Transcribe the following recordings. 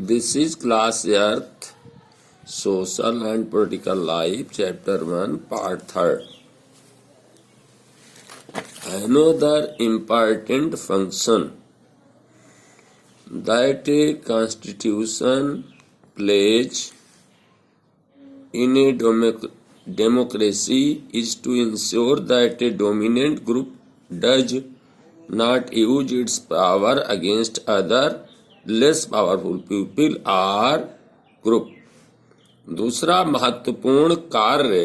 This is Class Earth, Social and Political Life, Chapter 1, Part 3. Another important function that a constitution plays in a democracy is to ensure that a dominant group does not use its power against other less powerful people or group. दूसरा महत्वपूर्ण कार्य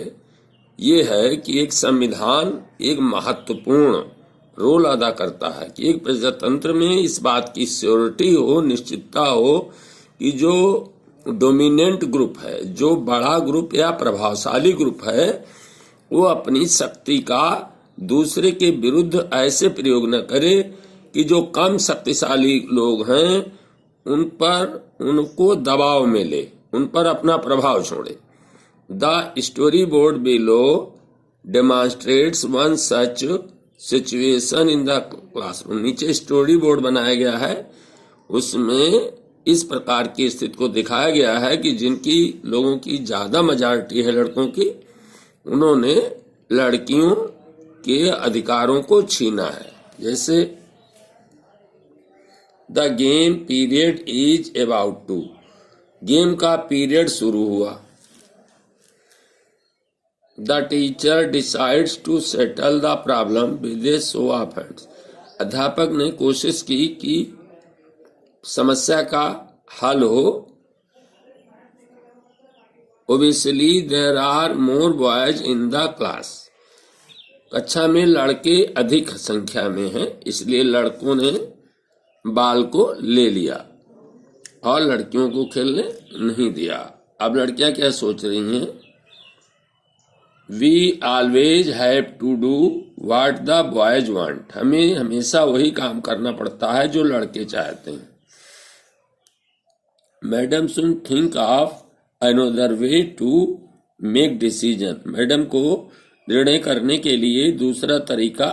ये है कि एक संविधान एक महत्वपूर्ण रोल अदा करता है कि एक प्रजातंत्र में इस बात की श्योरिटी हो, निश्चितता हो कि जो डोमिनेंट ग्रुप है, जो बड़ा ग्रुप या प्रभावशाली ग्रुप है, वो अपनी शक्ति का दूसरे के विरुद्ध ऐसे प्रयोग न करे कि जो कम शक्तिशाली लोग हैं उन पर उनको दबाव में ले, उन पर अपना प्रभाव छोड़े. The story board below demonstrates one such situation in the classroom. नीचे स्टोरी बोर्ड बनाया गया है, उसमें इस प्रकार की स्थिति को दिखाया गया है कि जिनकी लोगों की ज्यादा मेजॉरिटी है लड़कों की, उन्होंने लड़कियों के अधिकारों को छीना है. जैसे the game period is about to. Game का पीरियड शुरू हुआ. The teacher decides to settle the problem with a show of hands. अध्यापक ने कोशिश की कि समस्या का हल हो. Obviously there are more boys in the class. कक्षा में लड़के अधिक संख्या में हैं, इसलिए लड़कों ने बाल को ले लिया और लड़कियों को खेलने नहीं दिया. अब लड़कियां क्या सोच रही हैं? We always have to do what the boys want. हमें हमेशा वही काम करना पड़ता है जो लड़के चाहते हैं. Madam should think of another way to make decision. Madam को निर्णय करने के लिए दूसरा तरीका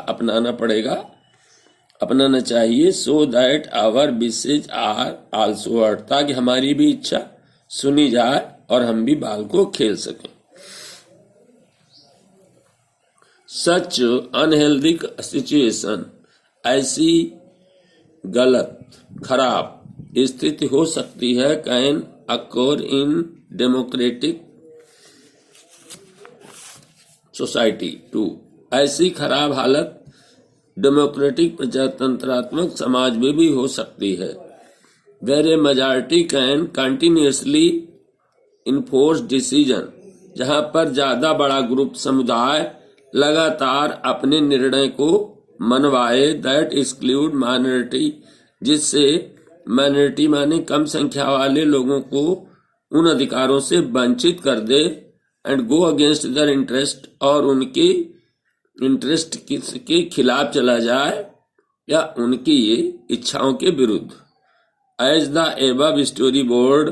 अपनाना चाहिए. So that our wishes are also heard. ताकि हमारी भी इच्छा सुनी जाए और हम भी बाल को खेल सकें. Such unhealthy situation. ऐसी गलत खराब स्थिति हो सकती है can occur in democratic society too. ऐसी खराब हालत डेमोक्रेटिक प्रजातंत्रात्मक समाज में भी हो सकती है. Where a majority can continuously enforce decision. जहां पर ज्यादा बड़ा ग्रुप समुदाय लगातार अपने निर्णय को मनवाए. That exclude minority. जिससे माइनॉरिटी माने कम संख्या वाले लोगों को उन अधिकारों से वंचित कर दे. And go against their interest. और उनकी इंटरेस्ट के खिलाफ चला जाए या उनकी इच्छाओं के विरुद्ध. As the above story board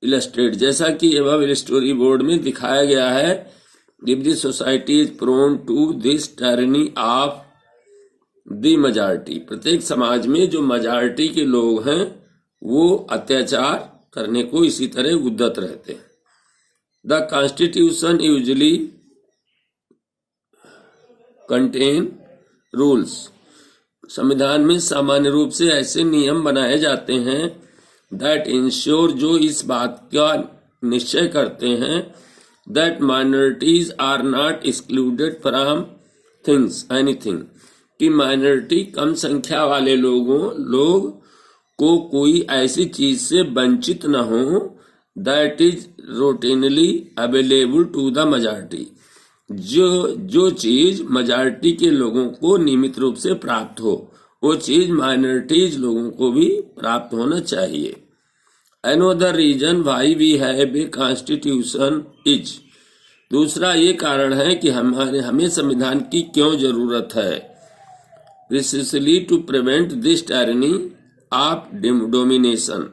illustrate. जैसा कि एबव स्टोरी बोर्ड में दिखाया गया है, if the society is prone to this tyranny of the majority. प्रत्येक समाज में जो मेजॉरिटी के लोग हैं वो अत्याचार करने को इसी तरह उद्यत रहते हैं. The constitution usually contain rules. संविधान में सामान्य रूप से ऐसे नियम बनाए जाते हैं दैट इंश्योर. जो इस बात का निश्चय करते हैं that minorities are not excluded from things anything. कि माइनॉरिटी कम संख्या वाले लोग को कोई ऐसी चीज से वंचित न हो that is routinely available to the majority. जो चीज मेजॉरिटी के लोगों को नियमित रूप से प्राप्त हो, वो चीज माइनॉरिटीज लोगों को भी प्राप्त होना चाहिए. Another reason why we have a constitution is. दूसरा ये कारण है कि हमें संविधान की क्यों जरूरत है. Precisely to prevent this tyranny of domination.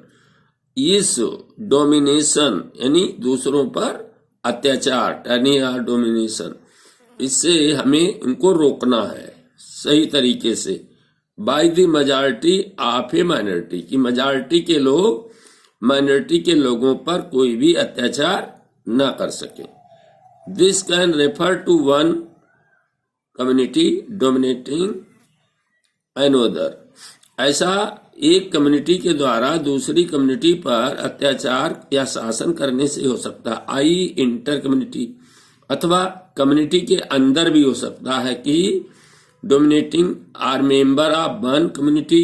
इस डोमिनेशन यानी दूसरों पर अत्याचार, टायरनी और डोमिनेशन, इससे हमें इनको रोकना है सही तरीके से. By the majority of A minority. की मेजॉरिटी के लोग माइनॉरिटी के लोगों पर कोई भी अत्याचार न कर सके। This can refer to one community dominating another. ऐसा एक कम्युनिटी के द्वारा दूसरी कम्युनिटी पर अत्याचार या शासन करने से हो सकता है, आई इंटर कम्युनिटी, अथवा कम्युनिटी के अंदर भी हो सकता है कि dominating or member of one community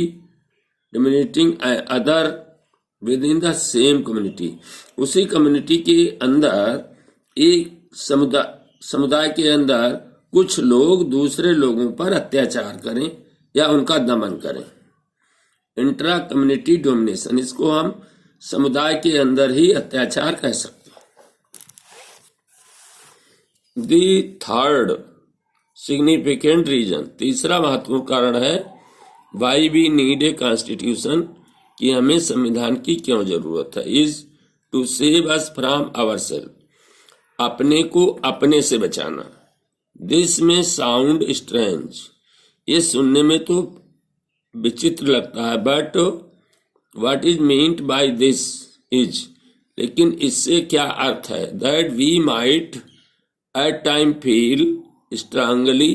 dominating other within the same community. उसी कम्युनिटी के अंदर एक समुदाय के अंदर कुछ लोग दूसरे लोगों पर अत्याचार करें या उनका दमन करें। इंट्रा कम्युनिटी डोमिनेशन, इसको हम समुदाय के अंदर ही अत्याचार कह सकते हैं। दी थर्ड सिग्निफिकेंट रीजन, तीसरा महत्वपूर्ण कारण है why we need a constitution, कि हमें संविधान की क्यों जरूरत है, is to save us from ourself, अपने को अपने से बचाना। दिस में साउंड स्ट्रेंज, ये सुनने में तो विचित्र लगता है, but what is meant by this is, लेकिन इससे क्या अर्थ है, that we might at time feel strongly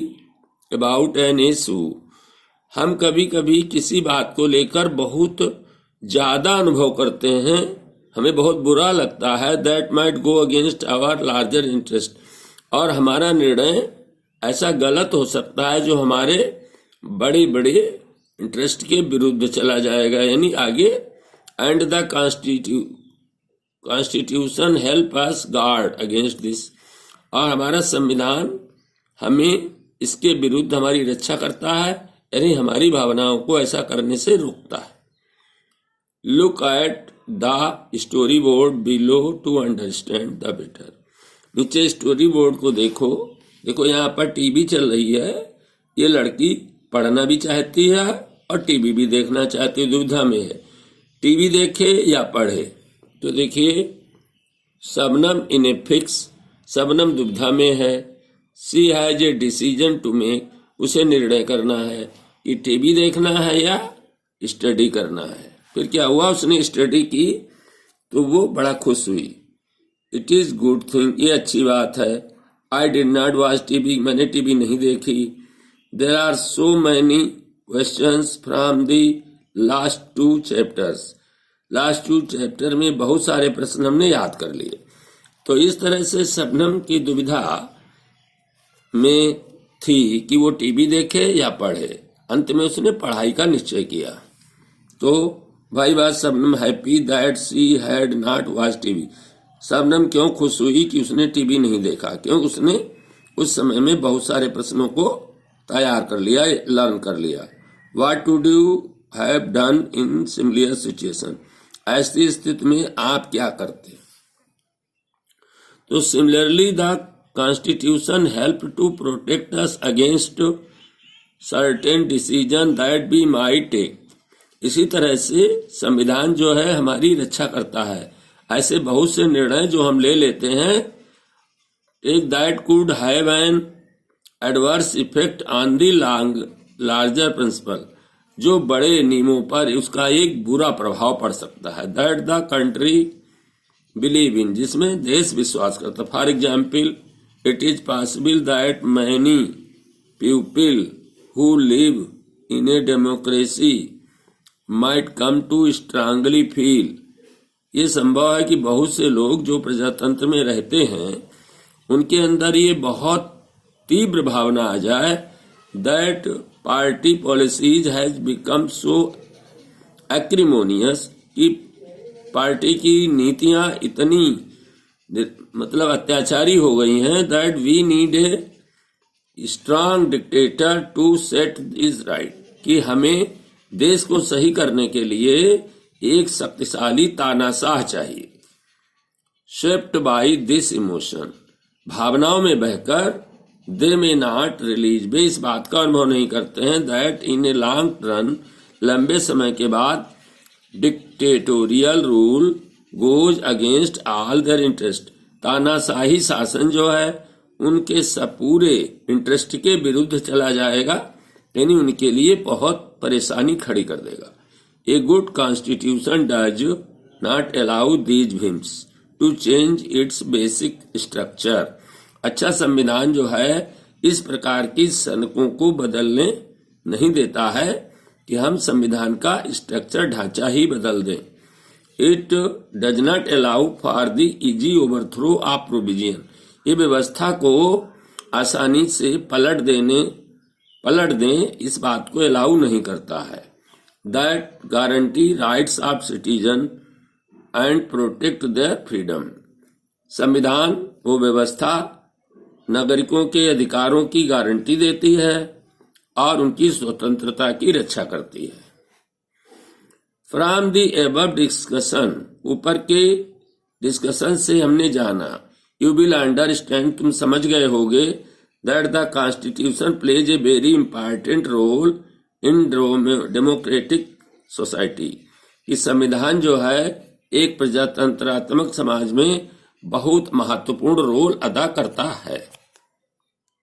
about an issue, हम कभी कभी किसी बात को लेकर बहुत ज्यादा अनुभव करते हैं, हमें बहुत बुरा लगता है, that might go against our larger interest, और हमारा निर्णय ऐसा गलत हो सकता है जो हमारे बड़े बड़े इंटरेस्ट के विरुद्ध चला जाएगा, यानी आगे। And the constitution help us guard against this, और हमारा संविधान हमें इसके विरुद्ध हमारी रक्षा करता है, यानी हमारी भावनाओं को ऐसा करने से रोकता है। Look at the story board below to understand the better, नीचे स्टोरी बोर्ड को देखो, देखो यहाँ पर टीवी चल रही है, ये लड़की पढ़ना भी चाहती है और टीवी भी देखना चाहती है, दुविधा में है, टीवी देखे या पढ़े। तो देखिए Shabnam in a fix, Shabnam दुविधा में है, she has a decision to make, उसे निर्णय करना है कि टीवी देखना है या स्टडी करना है। फिर क्या हुआ, उसने स्टडी की तो वो बड़ा खुश हुई। इट इज गुड थिंग, ये अच्छी बात है। I did not watch TV, मैंने टीवी नहीं देखी। There are so many questions from the last two chapters, last two chapter में बहुत सारे प्रश्न हमने याद कर लिए। तो इस तरह से शबनम की दुविधा में थी कि वो टीवी देखे या पढ़े, अंत में उसने पढ़ाई का निश्चय किया। तो भाई बात Shabnam happy that she had not watch TV, Shabnam क्यों खुश हुई कि उसने टीवी नहीं देखा, क्यों उसने उस समय में बहुत सारे प्रश्नों को तैयार कर लिया, लर्न कर लिया। What would you have done in similar situation, ऐसी स्थिति में आप क्या करते। तो similarly the constitution help to protect us against certain decision that we might take, इसी तरह से संविधान जो है हमारी रक्षा करता है ऐसे बहुत से निर्णय जो हम ले लेते हैं, एक that could have an adverse effect on the larger principle, जो बड़े नियमों पर उसका एक बुरा प्रभाव पड़ सकता है। That the country believe in, जिसमें देश विश्वास करता। For example, it is possible that many people who live in a democracy might come to strongly feel, ये संभव है कि बहुत से लोग जो प्रजातंत्र में रहते हैं उनके अंदर ये बहुत तीव्र भावना आ जाए, that party policies has become so एक्रिमोनियस, कि पार्टी की नीतियां इतनी मतलब अत्याचारी हो गई हैं, that we need a strong dictator to set is right, कि हमें देश को सही करने के लिए एक शक्तिशाली तानाशाह चाहिए। स्वेप्ट बाई दिस इमोशन, भावनाओं में बहकर, दे में नॉट रिलीज, वे इस बात का अनुभव नहीं करते हैं, that in a long run, लंबे समय के बाद, dictatorial rule goes against all their interest, तानाशाही शासन जो है उनके सब पूरे इंटरेस्ट के विरुद्ध चला जाएगा, यानी उनके लिए बहुत परेशानी खड़ी कर देगा। A good constitution does not allow these whims to change its basic structure. अच्छा संविधान जो है इस प्रकार की सनकों को बदलने नहीं देता है कि हम संविधान का स्ट्रक्चर ढांचा ही बदल दें. It does not allow for the easy overthrow of provision. ये व्यवस्था को आसानी से पलट दें इस बात को अलाउ नहीं करता है. That guarantee rights of citizen and protect their freedom. संविधान वो व्यवस्था नागरिकों के अधिकारों की गारंटी देती है और उनकी स्वतंत्रता की रक्षा करती है. फ्रॉम द एबव डिस्कशन, ऊपर के डिस्कशन से हमने जाना, यू विल अंडरस्टैंड, तुम समझ गए होगे, that the constitution plays a very important role in democratic society. कि संविधान जो है एक प्रजातंत्रात्मक समाज में बहुत महत्वपूर्ण रोल अदा करता है.